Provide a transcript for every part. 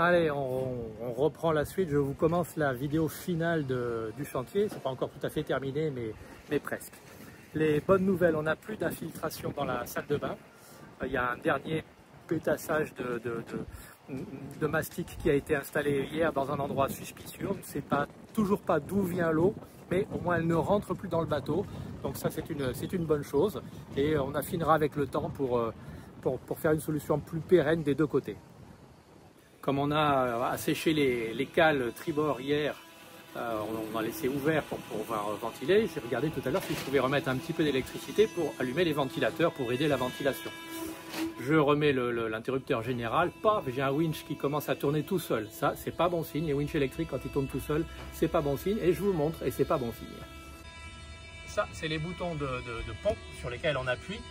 Allez, on reprend la suite. Je vous commence la vidéo finale du chantier. C'est pas encore tout à fait terminé, mais presque. Les bonnes nouvelles, on n'a plus d'infiltration dans la salle de bain. Il y a un dernier pétassage de mastic qui a été installé hier dans un endroit suspicieux. On ne sait toujours pas d'où vient l'eau, mais au moins elle ne rentre plus dans le bateau. Donc ça, c'est une bonne chose. Et on affinera avec le temps pour faire une solution plus pérenne des deux côtés. Comme on a asséché les cales tribord hier, on a laissé ouvert pour pouvoir ventiler. J'ai regardé tout à l'heure si je pouvais remettre un petit peu d'électricité pour allumer les ventilateurs, pour aider la ventilation. Je remets l'interrupteur général, paf, j'ai un winch qui commence à tourner tout seul. Ça, c'est pas bon signe. Les winches électriques, quand ils tournent tout seuls, c'est pas bon signe. Et je vous montre, et c'est pas bon signe. Ça, c'est les boutons de pompe sur lesquels on appuie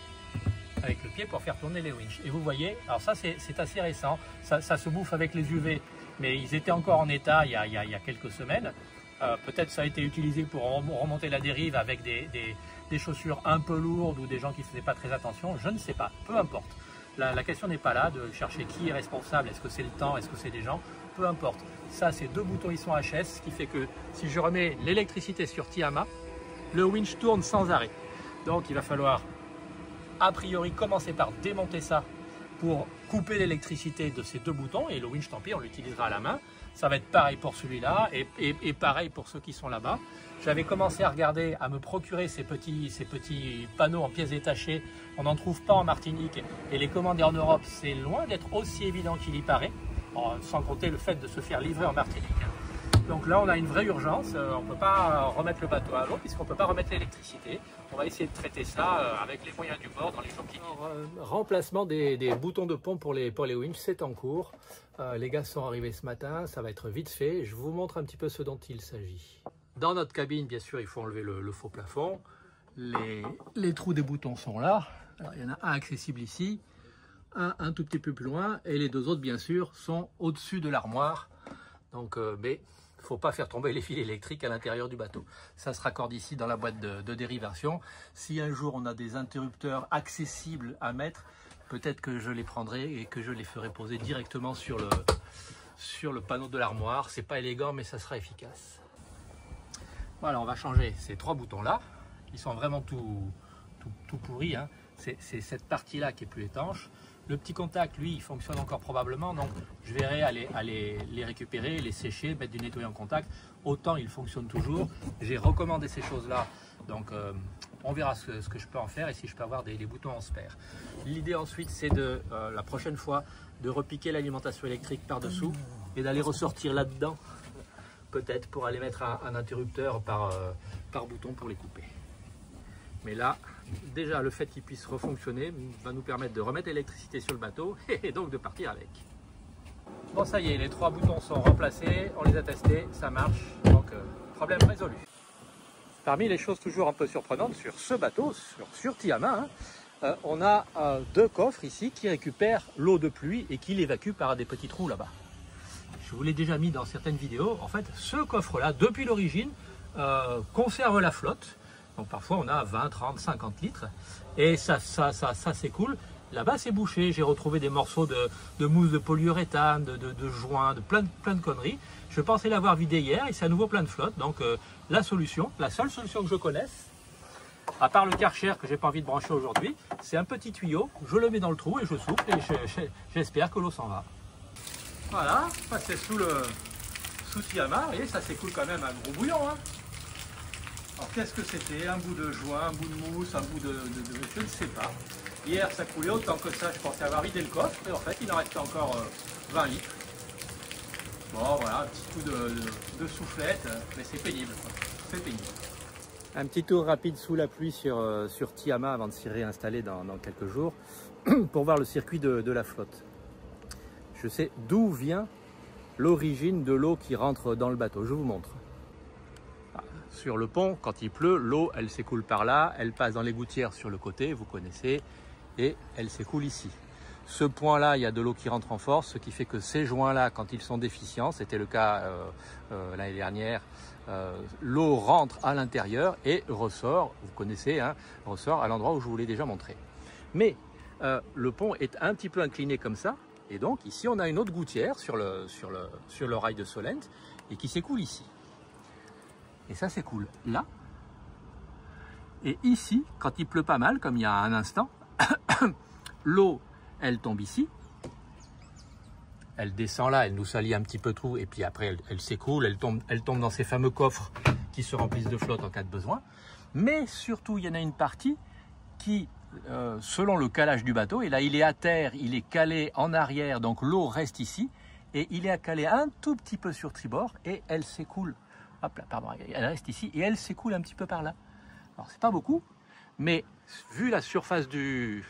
avec le pied pour faire tourner les winches. Et vous voyez, alors ça c'est assez récent, ça se bouffe avec les UV, mais ils étaient encore en état il y a quelques semaines. Peut-être ça a été utilisé pour remonter la dérive avec des chaussures un peu lourdes ou des gens qui ne faisaient pas très attention, je ne sais pas, peu importe. La question n'est pas là de chercher qui est responsable, est-ce que c'est le temps, est-ce que c'est des gens, peu importe. Ça, ces deux boutons, ils sont HS, ce qui fait que si je remets l'électricité sur Tiama, le winch tourne sans arrêt. Donc il va falloir a priori commencer par démonter ça pour couper l'électricité de ces deux boutons, et le winch, tant pis, on l'utilisera à la main. Ça va être pareil pour celui-là et pareil pour ceux qui sont là-bas. J'avais commencé à regarder, à me procurer ces petits panneaux en pièces détachées. On n'en trouve pas en Martinique, et les commander en Europe, c'est loin d'être aussi évident qu'il y paraît, sans compter le fait de se faire livrer en Martinique. Donc là, on a une vraie urgence, on ne peut pas remettre le bateau à l'eau puisqu'on ne peut pas remettre l'électricité. On va essayer de traiter ça avec les moyens du bord dans les jours qui viennent. Remplacement des boutons de pompe pour les winches, c'est en cours. Les gars sont arrivés ce matin, ça va être vite fait. Je vous montre un petit peu ce dont il s'agit. Dans notre cabine, bien sûr, il faut enlever le faux plafond. Les trous des boutons sont là. Alors, il y en a un accessible ici, un tout petit peu plus loin, et les deux autres, bien sûr, sont au-dessus de l'armoire. Donc, mais il ne faut pas faire tomber les fils électriques à l'intérieur du bateau. Ça se raccorde ici dans la boîte de dérivation. Si un jour on a des interrupteurs accessibles à mettre, peut-être que je les prendrai et que je les ferai poser directement sur le panneau de l'armoire. C'est pas élégant, mais ça sera efficace. Voilà, on va changer ces trois boutons-là. Ils sont vraiment tout pourris, hein. C'est cette partie-là qui est plus étanche. Le petit contact, lui, il fonctionne encore probablement, donc je verrai à les récupérer, les sécher, mettre du nettoyant contact. Autant il fonctionne toujours. J'ai recommandé ces choses-là, donc on verra ce que je peux en faire et si je peux avoir des boutons en spare. L'idée ensuite, c'est la prochaine fois de repiquer l'alimentation électrique par-dessous et d'aller ressortir là-dedans, peut-être pour aller mettre un interrupteur par bouton pour les couper. Mais là, déjà, le fait qu'il puisse refonctionner va nous permettre de remettre l'électricité sur le bateau et donc de partir avec. Bon, ça y est, les trois boutons sont remplacés, on les a testés, ça marche, donc problème résolu. Parmi les choses toujours un peu surprenantes sur ce bateau, sur Tiama, hein, on a deux coffres ici qui récupèrent l'eau de pluie et qui l'évacuent par des petits trous là-bas. Je vous l'ai déjà mis dans certaines vidéos. En fait, ce coffre-là, depuis l'origine, conserve la flotte. Donc parfois on a 20, 30, 50 litres et ça s'écoule. Là-bas c'est bouché, j'ai retrouvé des morceaux de mousse de polyuréthane, de joints, de plein de conneries. Je pensais l'avoir vidé hier et c'est à nouveau plein de flotte. Donc la seule solution que je connaisse, à part le Karcher que j'ai pas envie de brancher aujourd'hui, c'est un petit tuyau, je le mets dans le trou et je souffle et j'espère que l'eau s'en va. Voilà, passé sous Tiama, vous voyez, ça s'écoule quand même un gros bouillon, hein. Alors qu'est-ce que c'était? Un bout de joint, un bout de mousse, un bout je ne sais pas. Hier ça coulait autant que ça, je pensais avoir vidé le coffre et en fait il en restait encore 20 litres. Bon voilà, un petit coup de soufflette, mais c'est pénible, c'est pénible. Un petit tour rapide sous la pluie sur Tiama avant de s'y réinstaller dans quelques jours pour voir le circuit de la flotte. Je sais d'où vient l'origine de l'eau qui rentre dans le bateau, je vous montre. Sur le pont, quand il pleut, l'eau, elle s'écoule par là, elle passe dans les gouttières sur le côté, vous connaissez, et elle s'écoule ici. Ce point-là, il y a de l'eau qui rentre en force, ce qui fait que ces joints-là, quand ils sont déficients, c'était le cas l'année dernière, l'eau rentre à l'intérieur et ressort, vous connaissez, hein, ressort à l'endroit où je vous l'ai déjà montré. Mais le pont est un petit peu incliné comme ça, Et donc ici on a une autre gouttière sur le rail de Solent et qui s'écoule ici. Et ça s'écoule là. Et ici, quand il pleut pas mal, comme il y a un instant, l'eau, elle tombe ici. Elle descend là, elle nous salit un petit peu tout, et puis après elle s'écoule, elle tombe dans ces fameux coffres qui se remplissent de flotte en cas de besoin. Mais surtout, il y en a une partie qui, selon le calage du bateau, et là il est à terre, il est calé en arrière, donc l'eau reste ici, et il est calé un tout petit peu sur tribord, et elle s'écoule. Hop là, pardon, elle reste ici, et elle s'écoule un petit peu par là. Alors c'est pas beaucoup, mais vu la surface du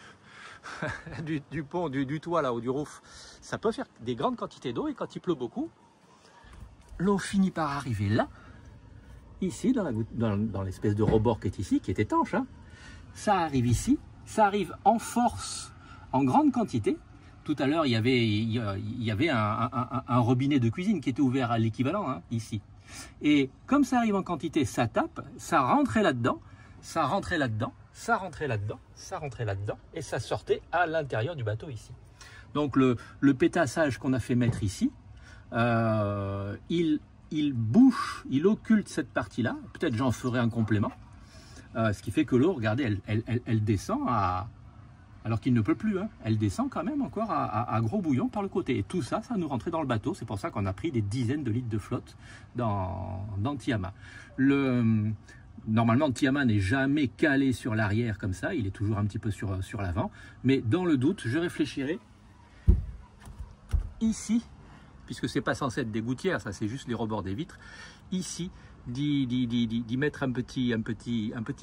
pont, du toit là ou du roof, ça peut faire des grandes quantités d'eau, et quand il pleut beaucoup, l'eau finit par arriver là, ici, dans l'espèce de rebord qui est ici, qui est étanche, hein. Ça arrive ici, ça arrive en force, en grande quantité. Tout à l'heure, il y avait un robinet de cuisine qui était ouvert à l'équivalent, hein, ici. Et comme ça arrive en quantité, ça tape, ça rentrait là-dedans, ça rentrait là-dedans, ça rentrait là-dedans, ça rentrait là-dedans, et ça sortait à l'intérieur du bateau ici. Donc le pétassage qu'on a fait mettre ici, il bouche, il occulte cette partie-là. Peut-être j'en ferai un complément. Ce qui fait que l'eau, regardez, elle descend alors qu'il ne pleut plus. Hein. Elle descend quand même encore à gros bouillon par le côté. Et tout ça, ça nous rentrait dans le bateau. C'est pour ça qu'on a pris des dizaines de litres de flotte dans Tiama. Normalement, Tiama n'est jamais calé sur l'arrière comme ça. Il est toujours un petit peu sur l'avant. Mais dans le doute, je réfléchirai ici, puisque c'est pas censé être des gouttières, ça c'est juste les rebords des vitres, ici, d'y mettre un petit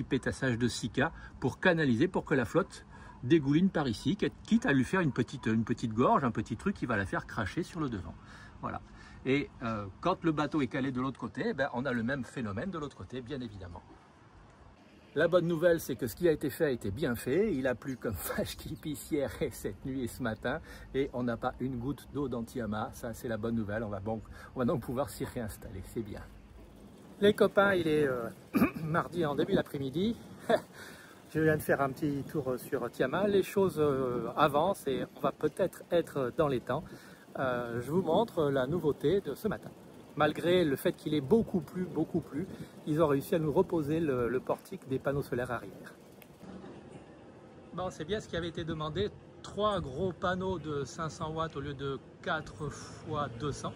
pétassage de sika pour canaliser, pour que la flotte dégouline par ici, quitte à lui faire une petite gorge, un petit truc qui va la faire cracher sur le devant. Voilà. Et quand le bateau est calé de l'autre côté, ben, on a le même phénomène de l'autre côté, bien évidemment. La bonne nouvelle, c'est que ce qui a été fait a été bien fait. Il a plu comme vache qui pisse hier et cette nuit et ce matin. Et on n'a pas une goutte d'eau dans Tiama. Ça, c'est la bonne nouvelle. On va donc pouvoir s'y réinstaller. C'est bien. Les copains, il est mardi en début d'après-midi. Je viens de faire un petit tour sur Tiama. Les choses avancent et on va peut-être être dans les temps. Je vous montre la nouveauté de ce matin. Malgré le fait qu'il ait beaucoup plu, ils ont réussi à nous reposer le portique des panneaux solaires arrière. Bon, c'est bien ce qui avait été demandé. 3 gros panneaux de 500 watts au lieu de 4 fois 200.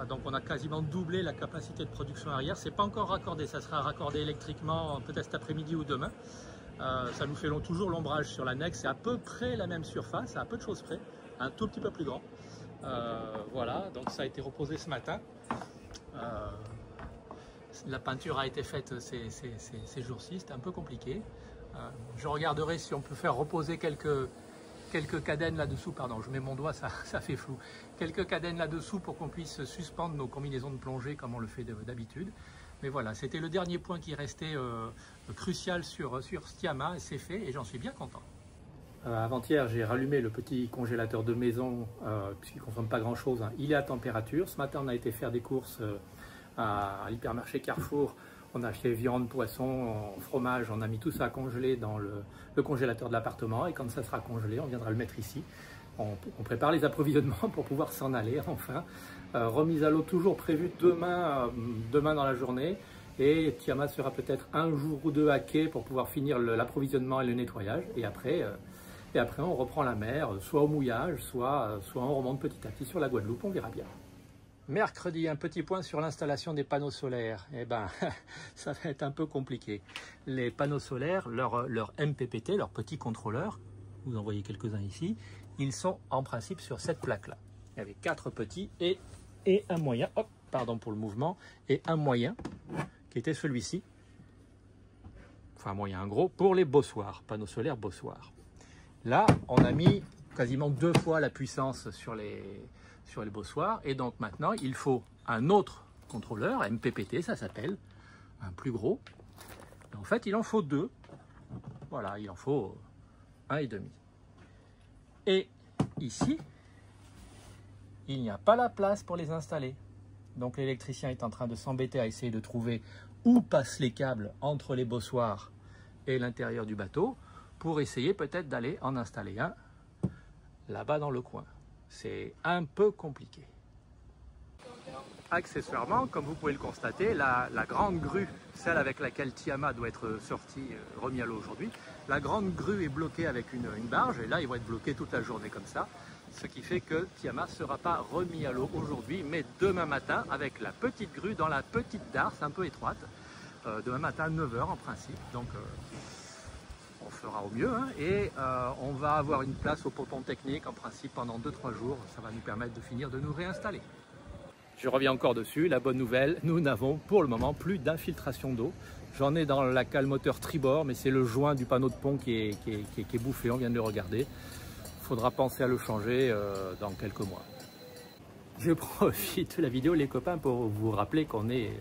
Donc on a quasiment doublé la capacité de production arrière. C'est pas encore raccordé, ça sera raccordé électriquement peut-être cet après-midi ou demain. Ça nous fait toujours l'ombrage sur l'annexe. C'est à peu près la même surface, à peu de choses près, un tout petit peu plus grand. Voilà, donc ça a été reposé ce matin. La peinture a été faite ces jours-ci, c'était un peu compliqué. Je regarderai si on peut faire reposer quelques cadènes là-dessous, pardon, je mets mon doigt, ça fait flou. Quelques cadènes là-dessous pour qu'on puisse suspendre nos combinaisons de plongée comme on le fait d'habitude. Mais voilà, c'était le dernier point qui restait crucial sur Tiama, et c'est fait et j'en suis bien content. Avant-hier, j'ai rallumé le petit congélateur de maison, puisqu'il ne consomme pas grand-chose. Hein. Il est à température. Ce matin, on a été faire des courses à l'hypermarché Carrefour. On a acheté viande, poisson, fromage. On a mis tout ça à congeler dans le congélateur de l'appartement. Et quand ça sera congelé, on viendra le mettre ici. On prépare les approvisionnements pour pouvoir s'en aller, enfin. Remise à l'eau toujours prévue demain dans la journée. Et Tiama sera peut-être un jour ou deux à quai pour pouvoir finir l'approvisionnement et le nettoyage. Et après, on reprend la mer, soit au mouillage, soit on remonte petit à petit sur la Guadeloupe, on verra bien. Mercredi, un petit point sur l'installation des panneaux solaires. Eh ben, ça va être un peu compliqué. Les panneaux solaires, leur MPPT, leur petit contrôleur, vous en voyez quelques-uns ici, ils sont en principe sur cette plaque-là. Il y avait 4 petits et un moyen, hop, pardon pour le mouvement, et un moyen, qui était celui-ci. Enfin, un moyen, un gros, pour les bossoirs, panneaux solaires bossoirs. Là, on a mis quasiment 2 fois la puissance sur les bossoirs. Et donc maintenant, il faut un autre contrôleur, MPPT, ça s'appelle, un plus gros. Et en fait, il en faut 2. Voilà, il en faut 1,5. Et ici, il n'y a pas la place pour les installer. Donc l'électricien est en train de s'embêter à essayer de trouver où passent les câbles entre les bossoirs et l'intérieur du bateau, pour essayer peut-être d'aller en installer un là-bas dans le coin. c'est un peu compliqué. Accessoirement, comme vous pouvez le constater, la grande grue, celle avec laquelle Tiamat doit être sorti, remis à l'eau aujourd'hui, la grande grue est bloquée avec une barge, et là ils vont être bloqués toute la journée comme ça, ce qui fait que Tiamat ne sera pas remis à l'eau aujourd'hui, mais demain matin avec la petite grue dans la petite darse un peu étroite, demain matin à 9 h en principe, donc on fera au mieux, hein, et on va avoir une place au ponton technique en principe pendant 2-3 jours, ça va nous permettre de finir de nous réinstaller. Je reviens encore dessus, la bonne nouvelle, nous n'avons pour le moment plus d'infiltration d'eau. J'en ai dans la cale moteur tribord, mais c'est le joint du panneau de pont qui est bouffé, on vient de le regarder. Il faudra penser à le changer dans quelques mois. Je profite de la vidéo, les copains, pour vous rappeler qu'on est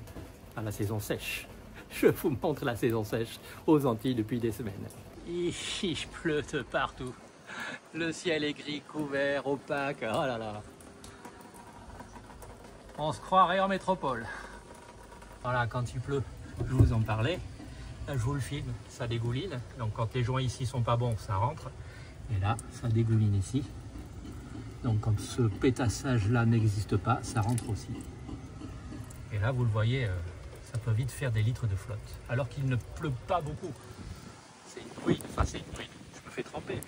à la saison sèche. Je vous montre la saison sèche aux Antilles depuis des semaines. Il pleut de partout. Le ciel est gris, couvert, opaque, oh là là. On se croirait en métropole. Voilà, quand il pleut, je vous en parlais. Là, je vous le filme, ça dégouline. Donc quand les joints ici sont pas bons, ça rentre. Et là, ça dégouline ici. Donc quand ce pétassage-là n'existe pas, ça rentre aussi. Et là, vous le voyez, ça peut vite faire des litres de flotte. Alors qu'il ne pleut pas beaucoup. C'est une bruine, enfin c'est une bruine. Je me fais tremper.